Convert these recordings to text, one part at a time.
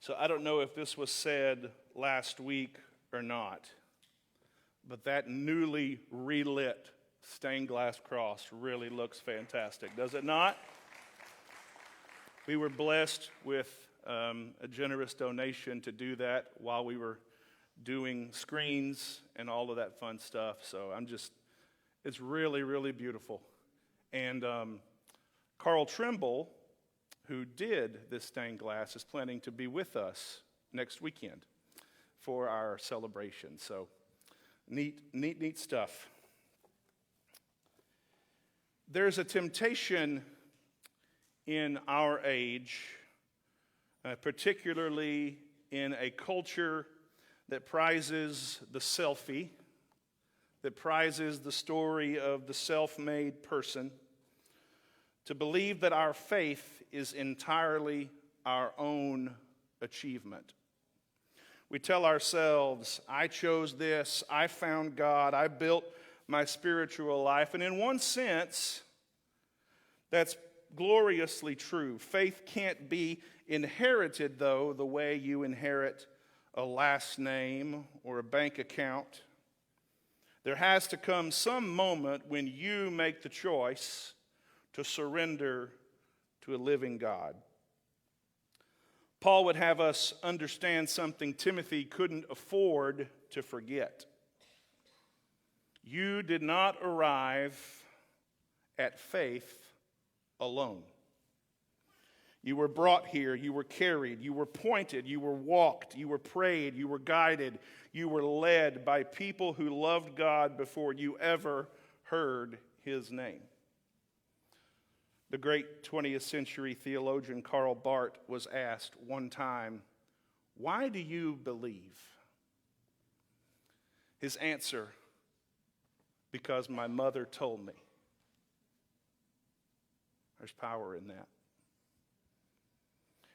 So I don't know if this was said last week or not, but that newly relit stained glass cross really looks fantastic, does it not? We were blessed with a generous donation to do that while we were doing screens and all of that fun stuff. So it's really, really beautiful. And Carl Trimble, who did this stained glass, is planning to be with us next weekend for our celebration. So neat stuff. There's a temptation in our age, particularly in a culture that prizes the selfie, that prizes the story of the self-made person, to believe that our faith is entirely our own achievement. We tell ourselves, I chose this, I found God, I built my spiritual life. And in one sense, that's gloriously true. Faith can't be inherited, though, the way you inherit a last name or a bank account. There has to come some moment when you make the choice to surrender to a living God. Paul would have us understand something Timothy couldn't afford to forget. You did not arrive at faith alone. You were brought here, you were carried, you were pointed, you were walked, you were prayed, you were guided, you were led by people who loved God before you ever heard his name. The great 20th century theologian Karl Barth was asked one time, "Why do you believe?" His answer, "Because my mother told me." There's power in that.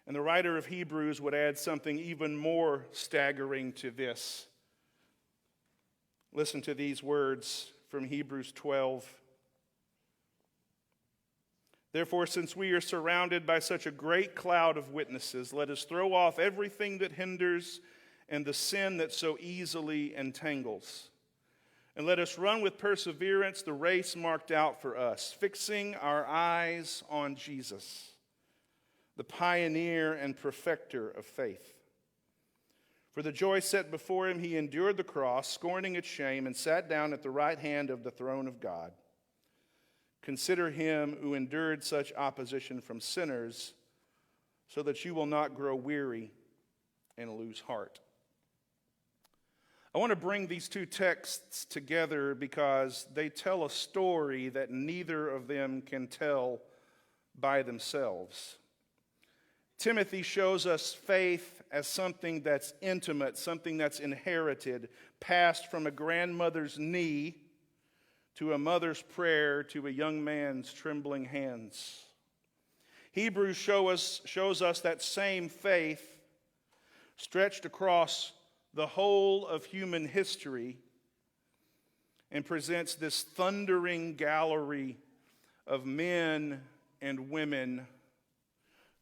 And the writer of Hebrews would add something even more staggering to this. Listen to these words from Hebrews 12. Therefore, since we are surrounded by such a great cloud of witnesses, let us throw off everything that hinders and the sin that so easily entangles. And let us run with perseverance the race marked out for us, fixing our eyes on Jesus, the pioneer and perfecter of faith. For the joy set before him, he endured the cross, scorning its shame, and sat down at the right hand of the throne of God. Consider him who endured such opposition from sinners, so that you will not grow weary and lose heart. I want to bring these two texts together because they tell a story that neither of them can tell by themselves. Timothy shows us faith as something that's intimate, something that's inherited, passed from a grandmother's knee to a mother's prayer to a young man's trembling hands. Hebrews shows us that same faith stretched across the whole of human history and presents this thundering gallery of men and women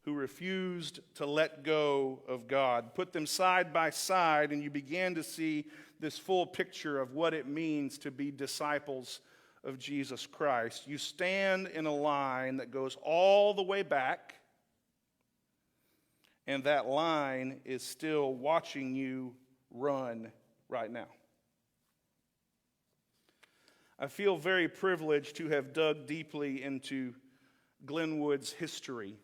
who refused to let go of God. Put them side by side and you begin to see this full picture of what it means to be disciples of Jesus Christ. You stand in a line that goes all the way back, and that line is still watching you run right now. I feel very privileged to have dug deeply into Glenwood's history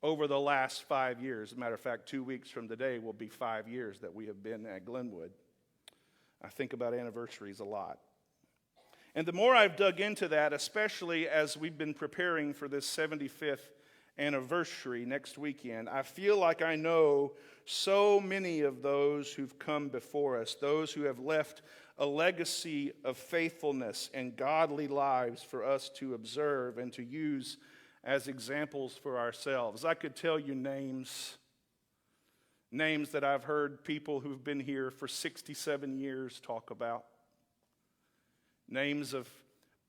over the last 5 years. As a matter of fact, 2 weeks from today will be 5 years that we have been at Glenwood. I think about anniversaries a lot. And the more I've dug into that, especially as we've been preparing for this 75th anniversary next weekend, I feel like I know so many of those who've come before us, those who have left a legacy of faithfulness and godly lives for us to observe and to use as examples for ourselves. I could tell you names that I've heard people who've been here for 67 years talk about. Names of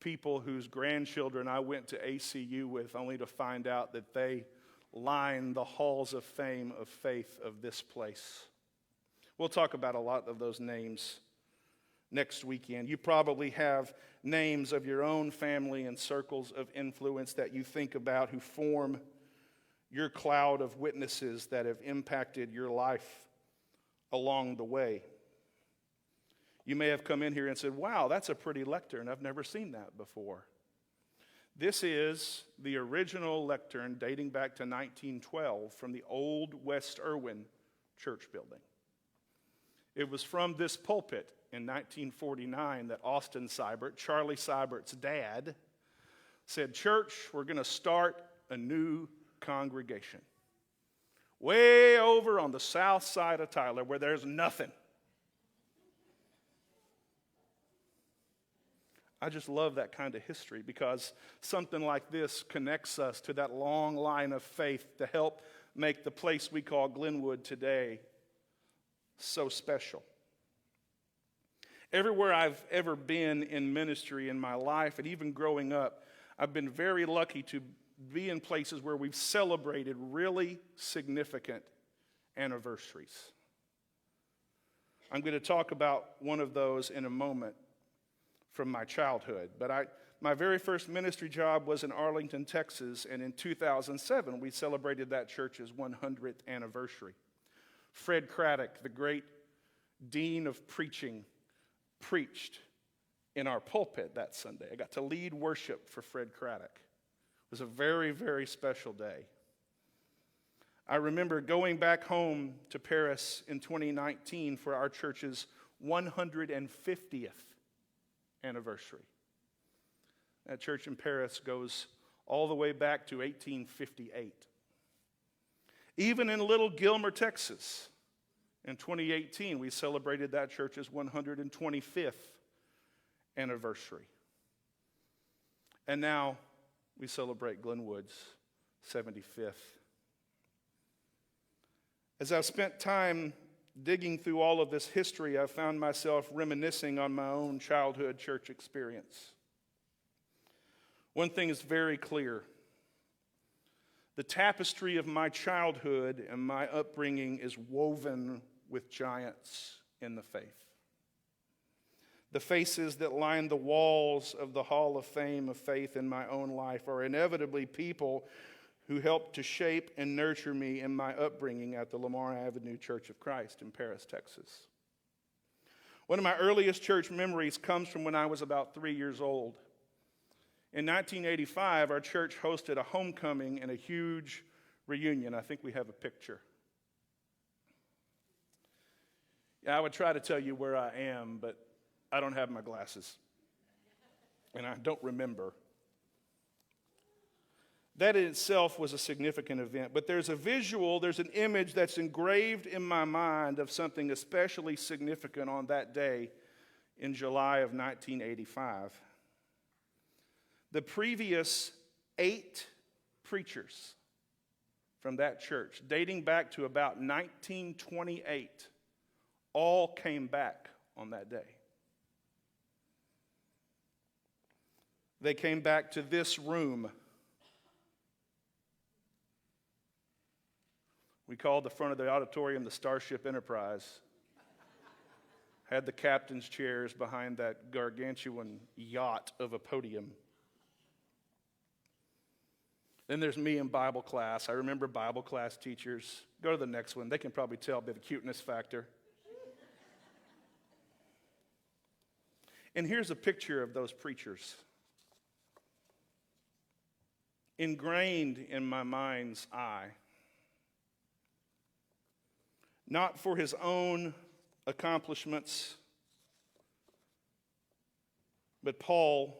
people whose grandchildren I went to ACU with only to find out that they line the halls of fame of faith of this place. We'll talk about a lot of those names next weekend. You probably have names of your own family and circles of influence that you think about who form your cloud of witnesses that have impacted your life along the way. You may have come in here and said, wow, that's a pretty lectern. I've never seen that before. This is the original lectern dating back to 1912 from the old West Irwin church building. It was from this pulpit in 1949 that Austin Seibert, Charlie Seibert's dad, said, church, we're going to start a new congregation way over on the south side of Tyler where there's nothing. I just love that kind of history because something like this connects us to that long line of faith to help make the place we call Glenwood today so special. Everywhere I've ever been in ministry in my life, and even growing up, I've been very lucky to be in places where we've celebrated really significant anniversaries. I'm going to talk about one of those in a moment from my childhood. But my very first ministry job was in Arlington, Texas, and in 2007 we celebrated that church's 100th anniversary. Fred Craddock, the great dean of preaching, preached in our pulpit that Sunday. I got to lead worship for Fred Craddock. It was a very, very special day. I remember going back home to Paris in 2019 for our church's 150th anniversary. That church in Paris goes all the way back to 1858. Even in Little Gilmer, Texas, in 2018, we celebrated that church's 125th anniversary. And now we celebrate Glenwood's 75th. As I've spent time digging through all of this history, I found myself reminiscing on my own childhood church experience. One thing is very clear. The tapestry of my childhood and my upbringing is woven with giants in the faith. The faces that line the walls of the Hall of Fame of faith in my own life are inevitably people who helped to shape and nurture me in my upbringing at the Lamar Avenue Church of Christ in Paris, Texas. One of my earliest church memories comes from when I was about 3 years old. In 1985, our church hosted a homecoming and a huge reunion. I think we have a picture. Yeah, I would try to tell you where I am, but I don't have my glasses. And I don't remember. That in itself was a significant event. But there's a visual, there's an image that's engraved in my mind of something especially significant on that day in July of 1985. The previous 8 preachers from that church, dating back to about 1928, all came back on that day. They came back to this room. We called the front of the auditorium the Starship Enterprise. Had the captain's chairs behind that gargantuan yacht of a podium. Then there's me in Bible class. I remember Bible class teachers. Go to the next one. They can probably tell by the cuteness factor. And here's a picture of those preachers. Ingrained in my mind's eye. Not for his own accomplishments, but Paul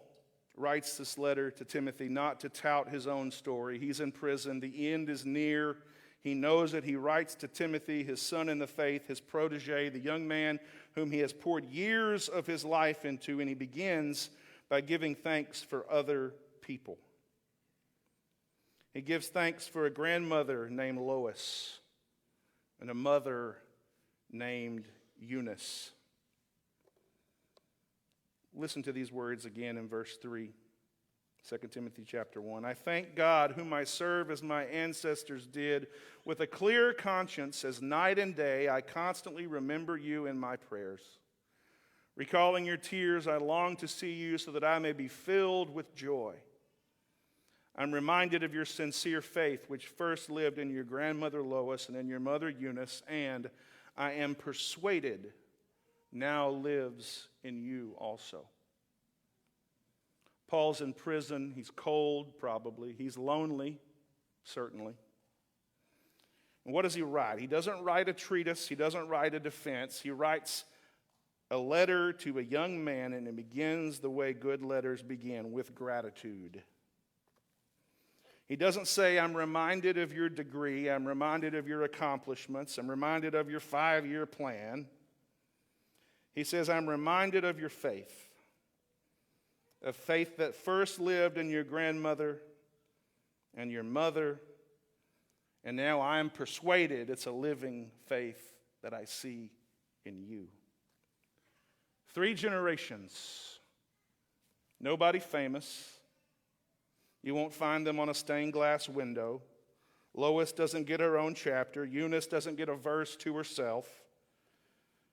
writes this letter to Timothy not to tout his own story. He's in prison. The end is near. He knows it. He writes to Timothy, his son in the faith, his protege, the young man whom he has poured years of his life into, and he begins by giving thanks for other people. He gives thanks for a grandmother named Lois and a mother named Eunice. Listen to these words again in verse 3. 2 Timothy chapter 1. I thank God, whom I serve as my ancestors did, with a clear conscience, as night and day I constantly remember you in my prayers. Recalling your tears, I long to see you so that I may be filled with joy. I'm reminded of your sincere faith, which first lived in your grandmother Lois and in your mother Eunice, and I am persuaded now lives in you also. Paul's in prison. He's cold, probably. He's lonely, certainly. And what does he write? He doesn't write a treatise. He doesn't write a defense. He writes a letter to a young man, and it begins the way good letters begin, with gratitude. He doesn't say, I'm reminded of your degree. I'm reminded of your accomplishments. I'm reminded of your 5-year plan. He says, I'm reminded of your faith. A faith that first lived in your grandmother and your mother, and now I am persuaded it's a living faith that I see in you. 3 generations, nobody famous. You won't find them on a stained glass window. Lois doesn't get her own chapter. Eunice doesn't get a verse to herself.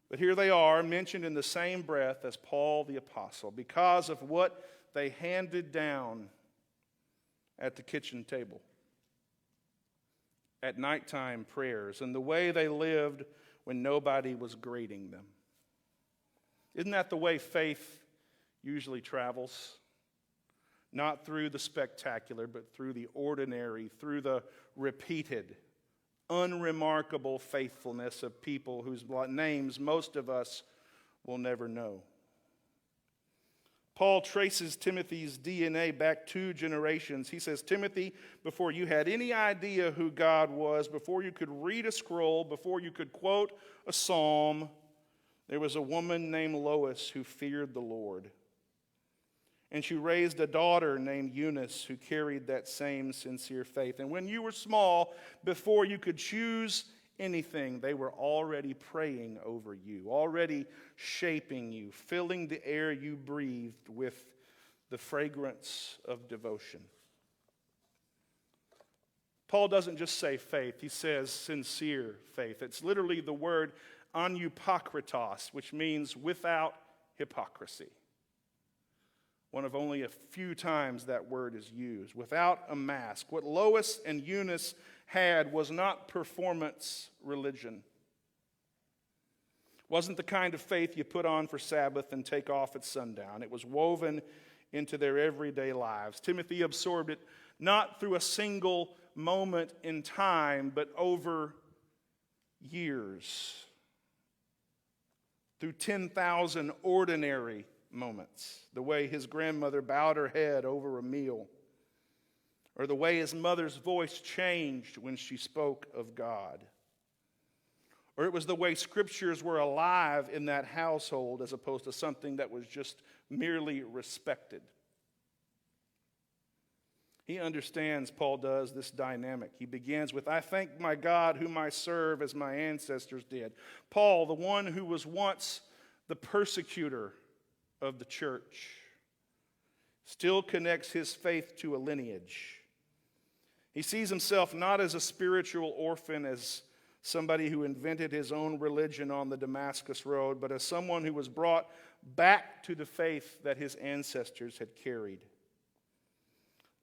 But here they are, mentioned in the same breath as Paul the Apostle, because of what they handed down at the kitchen table, at nighttime prayers, and the way they lived when nobody was grading them. Isn't that the way faith usually travels? Not through the spectacular, but through the ordinary, through the repeated, unremarkable faithfulness of people whose names most of us will never know. Paul traces Timothy's DNA back 2 generations. He says, Timothy, before you had any idea who God was, before you could read a scroll, before you could quote a psalm, there was a woman named Lois who feared the Lord. And she raised a daughter named Eunice who carried that same sincere faith. And when you were small, before you could choose anything, they were already praying over you, already shaping you, filling the air you breathed with the fragrance of devotion. Paul doesn't just say faith, he says sincere faith. It's literally the word anupokritos, which means without hypocrisy. One of only a few times that word is used. Without a mask. What Lois and Eunice had was not performance religion. It wasn't the kind of faith you put on for Sabbath and take off at sundown. It was woven into their everyday lives. Timothy absorbed it not through a single moment in time, but over years. Through 10,000 ordinary moments, the way his grandmother bowed her head over a meal, or the way his mother's voice changed when she spoke of God, or it was the way scriptures were alive in that household as opposed to something that was just merely respected. He understands, Paul does, this dynamic. He begins with, I thank my God whom I serve as my ancestors did. Paul, the one who was once the persecutor of the church, still connects his faith to a lineage. He sees himself not as a spiritual orphan, as somebody who invented his own religion on the Damascus Road, but as someone who was brought back to the faith that his ancestors had carried.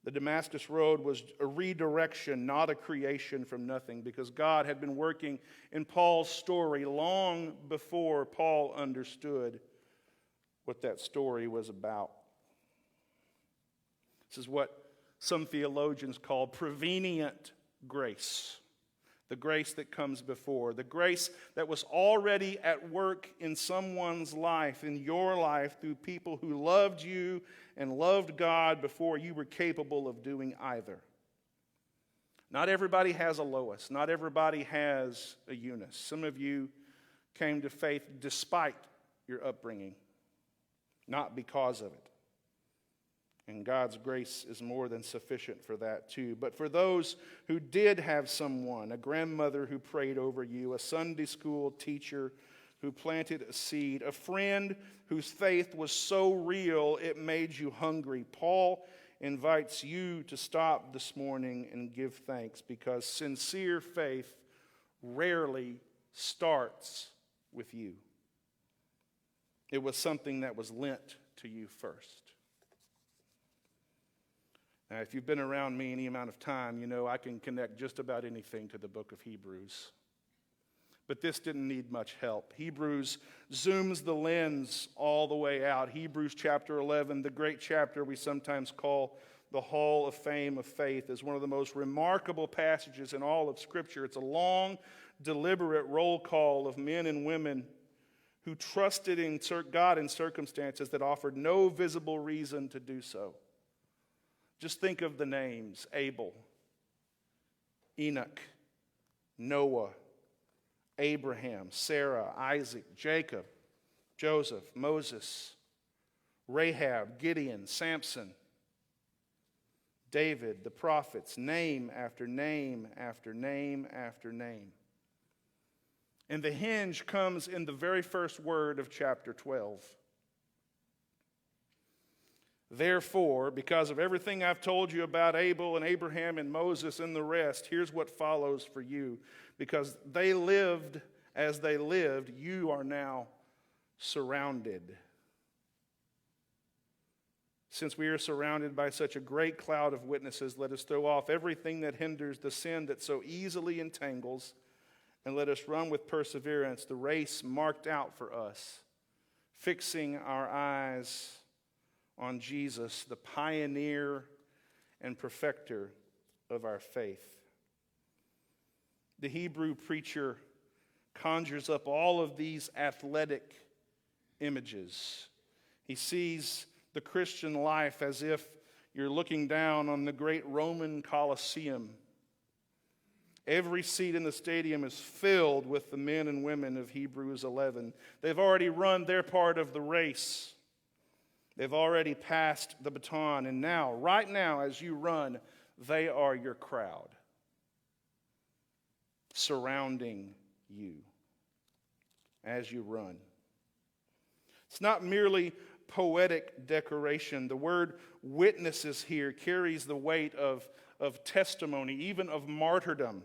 The Damascus Road was a redirection, not a creation from nothing, because God had been working in Paul's story long before Paul understood what that story was about. This is what some theologians call prevenient grace. The grace that comes before. The grace that was already at work in someone's life, in your life, through people who loved you and loved God before you were capable of doing either. Not everybody has a Lois. Not everybody has a Eunice. Some of you came to faith despite your upbringing, not because of it. And God's grace is more than sufficient for that too. But for those who did have someone, a grandmother who prayed over you, a Sunday school teacher who planted a seed, a friend whose faith was so real it made you hungry, Paul invites you to stop this morning and give thanks, because sincere faith rarely starts with you. It was something that was lent to you first. Now, if you've been around me any amount of time, you know I can connect just about anything to the book of Hebrews. But this didn't need much help. Hebrews zooms the lens all the way out. Hebrews chapter 11, the great chapter we sometimes call the Hall of Fame of Faith, is one of the most remarkable passages in all of Scripture. It's a long, deliberate roll call of men and women who trusted in God in circumstances that offered no visible reason to do so. Just think of the names: Abel, Enoch, Noah, Abraham, Sarah, Isaac, Jacob, Joseph, Moses, Rahab, Gideon, Samson, David, the prophets, name after name after name after name. And the hinge comes in the very first word of chapter 12. Therefore, because of everything I've told you about Abel and Abraham and Moses and the rest, here's what follows for you. Because they lived as they lived, you are now surrounded. Since we are surrounded by such a great cloud of witnesses, let us throw off everything that hinders, the sin that so easily entangles, and let us run with perseverance the race marked out for us, fixing our eyes on Jesus, the pioneer and perfecter of our faith. The Hebrew preacher conjures up all of these athletic images. He sees the Christian life as if you're looking down on the great Roman Colosseum. Every seat in the stadium is filled with the men and women of Hebrews 11. They've already run their part of the race. They've already passed the baton, and now, right now, as you run, they are your crowd, surrounding you as you run. It's not merely poetic decoration. The word witnesses here carries the weight of testimony, even of martyrdom.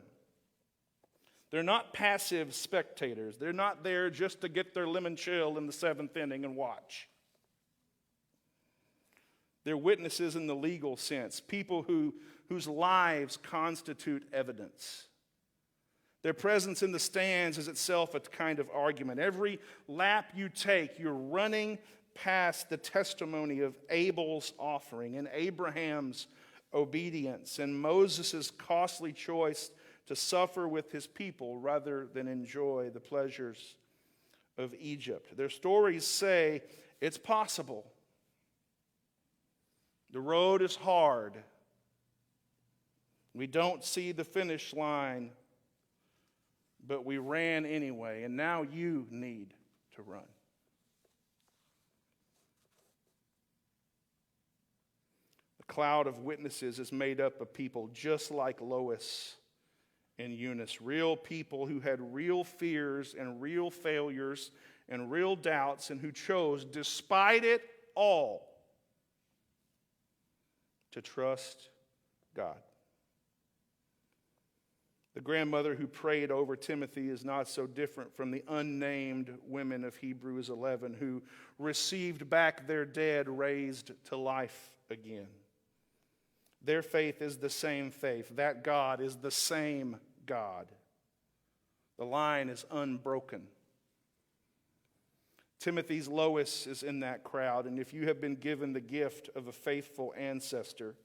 They're not passive spectators. They're not there just to get their limoncello in the seventh inning and watch. They're witnesses in the legal sense, people whose lives constitute evidence. Their presence in the stands is itself a kind of argument. Every lap you take, you're running past the testimony of Abel's offering and Abraham's obedience and Moses' costly choice to suffer with his people rather than enjoy the pleasures of Egypt. Their stories say it's possible. The road is hard. We don't see the finish line, but we ran anyway, and now you need to run. The cloud of witnesses is made up of people just like Lois and Eunice, real people who had real fears and real failures and real doubts, and who chose, despite it all, to trust God. The grandmother who prayed over Timothy is not so different from the unnamed women of Hebrews 11 who received back their dead raised to life again. Their faith is the same faith. That God is the same God. The line is unbroken. Timothy's Lois is in that crowd, and if you have been given the gift of a faithful ancestor,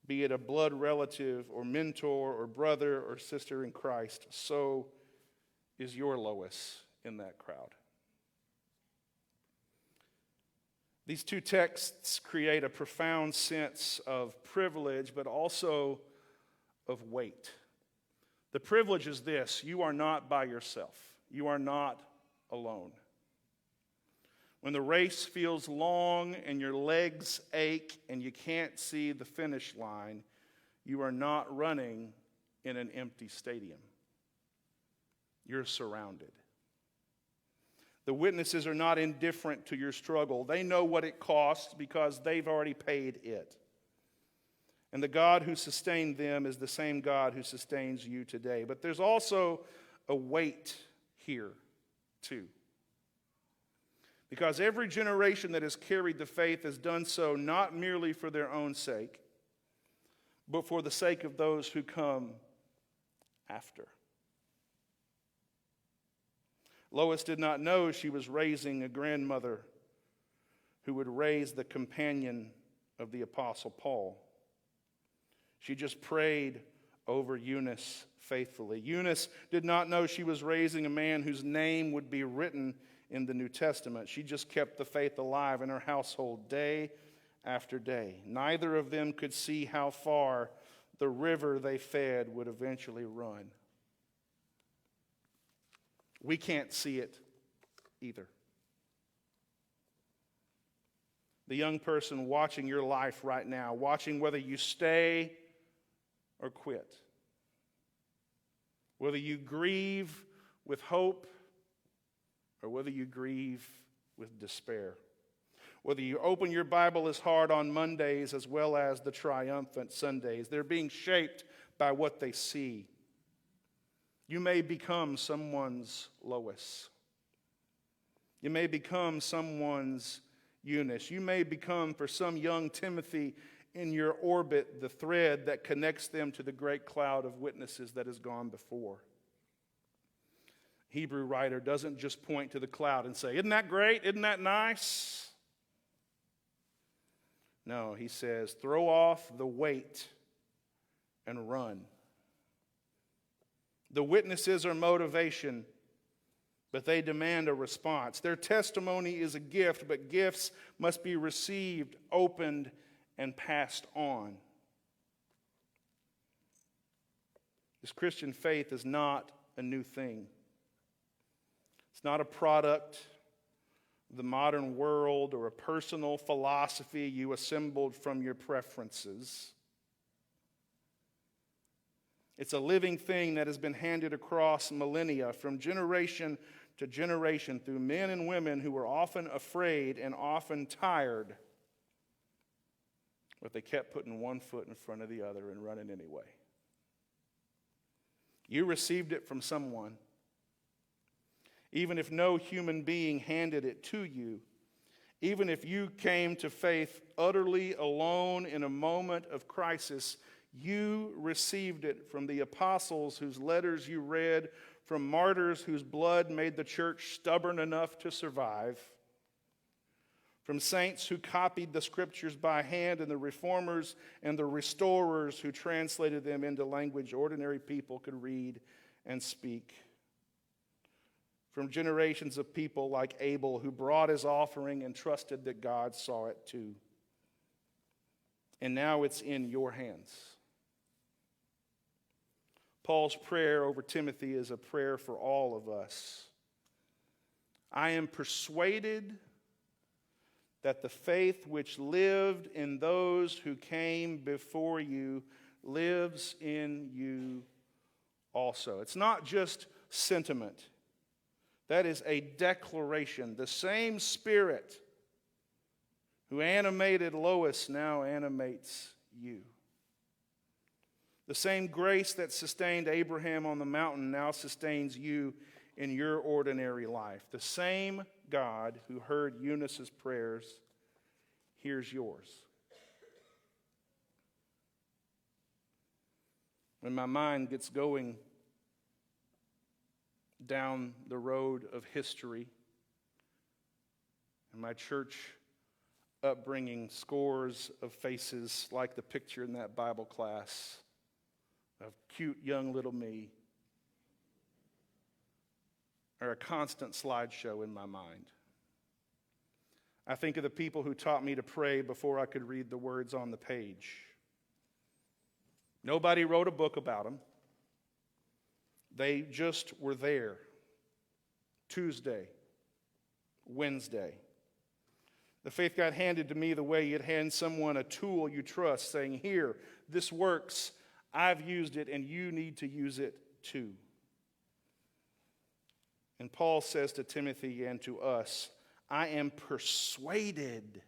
be it a blood relative or mentor or brother or sister in Christ, so is your Lois in that crowd. These two texts create a profound sense of privilege, but also of weight. The privilege is this: you are not by yourself. You are not alone. When the race feels long and your legs ache and you can't see the finish line, you are not running in an empty stadium. You're surrounded. The witnesses are not indifferent to your struggle. They know what it costs because they've already paid it. And the God who sustained them is the same God who sustains you today. But there's also a weight here, too. Because every generation that has carried the faith has done so not merely for their own sake, but for the sake of those who come after. Lois did not know she was raising a grandmother who would raise the companion of the Apostle Paul. She just prayed over Eunice faithfully. Eunice did not know she was raising a man whose name would be written in the New Testament. She just kept the faith alive in her household day after day. Neither of them could see how far the river they fed would eventually run. We can't see it either. The young person watching your life right now, watching whether you stay or quit, whether you grieve with hope or whether you grieve with despair, whether you open your Bible as hard on Mondays as well as the triumphant Sundays, they're being shaped by what they see. You may become someone's Lois. You may become someone's Eunice. You may become, for some young Timothy in your orbit, the thread that connects them to the great cloud of witnesses that has gone before. Hebrew writer doesn't just point to the cloud and say, "Isn't that great? Isn't that nice?" No, he says, throw off the weight and run. The witnesses are motivation, but they demand a response. Their testimony is a gift, but gifts must be received, opened, and passed on. This Christian faith is not a new thing. It's not a product of the modern world or a personal philosophy you assembled from your preferences. It's a living thing that has been handed across millennia from generation to generation through men and women who were often afraid and often tired, but they kept putting one foot in front of the other and running anyway. You received it from someone. Even if no human being handed it to you, even if you came to faith utterly alone in a moment of crisis, you received it from the apostles whose letters you read, from martyrs whose blood made the church stubborn enough to survive, from saints who copied the scriptures by hand, and the reformers and the restorers who translated them into language ordinary people could read and speak. From generations of people like Abel who brought his offering and trusted that God saw it too. And now it's in your hands. Paul's prayer over Timothy is a prayer for all of us. I am persuaded that the faith which lived in those who came before you lives in you also. It's not just sentiment. That is a declaration. The same Spirit who animated Lois now animates you. The same grace that sustained Abraham on the mountain now sustains you in your ordinary life. The same God who heard Eunice's prayers hears yours. When my mind gets going down the road of history and my church upbringing, scores of faces like the picture in that Bible class of cute young little me are a constant slideshow in my mind. I think of the people who taught me to pray before I could read the words on the page. Nobody wrote a book about them. They just were there. Tuesday, Wednesday. The faith got handed to me the way you'd hand someone a tool you trust, saying, "Here, this works. I've used it, and you need to use it too." And Paul says to Timothy and to us, I am persuaded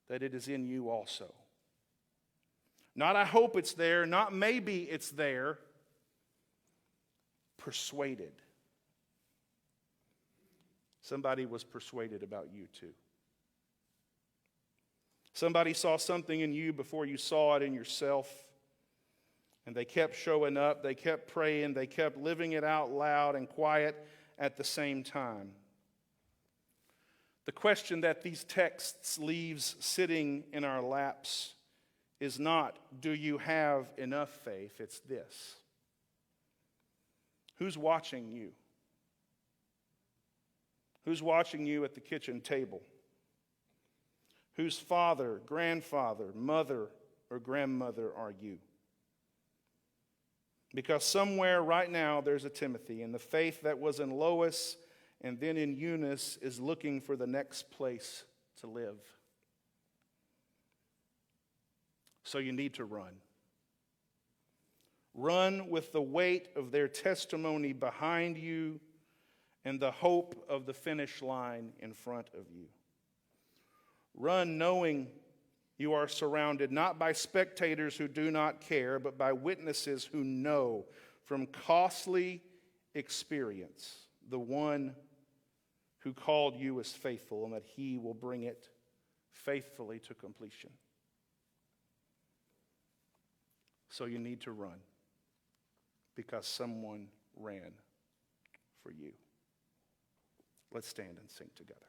that it is in you also. Not I hope it's there, not maybe it's there. Persuaded. Somebody was persuaded about you too. Somebody saw something in you before you saw it in yourself. And they kept showing up, they kept praying, they kept living it out loud and quiet at the same time. The question that these texts leaves sitting in our laps is not, do you have enough faith? It's this. Who's watching you? Who's watching you at the kitchen table? Whose father, grandfather, mother, or grandmother are you? Because somewhere right now there's a Timothy, and the faith that was in Lois and then in Eunice is looking for the next place to live. So you need to run. Run with the weight of their testimony behind you and the hope of the finish line in front of you. Run knowing you are surrounded not by spectators who do not care, but by witnesses who know from costly experience the one who called you is faithful and that he will bring it faithfully to completion. So you need to run because someone ran for you. Let's stand and sing together.